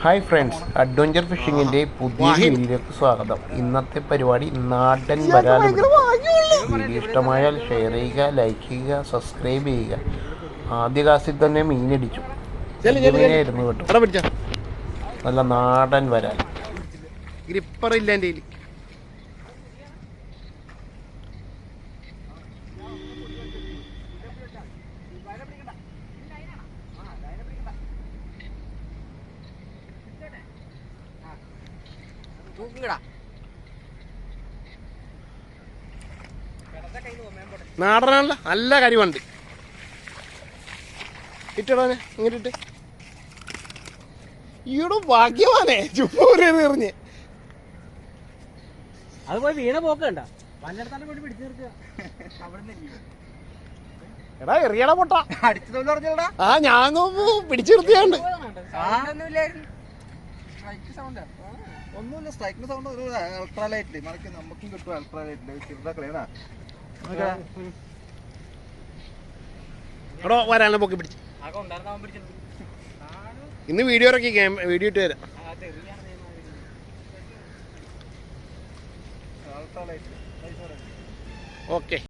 Hi friends, adventure ഫിഷിങ്ങിൻ്റെ പുതിയ വീഡിയോയിലേക്ക് സ്വാഗതം. ഇന്നത്തെ പരിപാടി നാടൻ വരാൽ. വീഡിയോ ഇഷ്ടമായാൽ ഷെയർ ചെയ്യുക, ലൈക്ക് ചെയ്യുക, സബ്സ്ക്രൈബ് ചെയ്യുക. ആദ്യ ക്ലാസ്സിൽ തന്നെ മീനടിച്ചു. മീനായിരുന്നു കേട്ടോ, നല്ല നാടൻ വരാൽ. ഗ്രിപ്പറില്ല എൻ്റെ കയ്യിൽ. നാടനാണല്ലോ, നല്ല കരിവുണ്ട്. ഇട്ടോനെ ഇങ്ങോട്ടിട്ട് ഈടോ ഭാഗ്യമാനേ ചുമ്മാറിഞ്ഞ് അത് പോയി വീണ പോക്കണ്ട. എടാ എറിയടാ പൊട്ട ആ ഞാൻ പിടിച്ചു നിർത്തിയാണ്ട്. ഒന്നുമില്ല, സ്ട്രൈക്കിന്റെ സൗണ്ട് ഒരു അൾട്രാലൈറ്റില് മറിക്ക് നമുക്കും കിട്ടും. അൾട്രാലൈറ്റില് ചെറുതാക്കളേടാ എടോ വരാനെ പൊക്കി പിടിച്ച് ഇന്ന് വീഡിയോ ഇറക്കി വീഡിയോ ഇട്ട് തരാം. ഓക്കെ.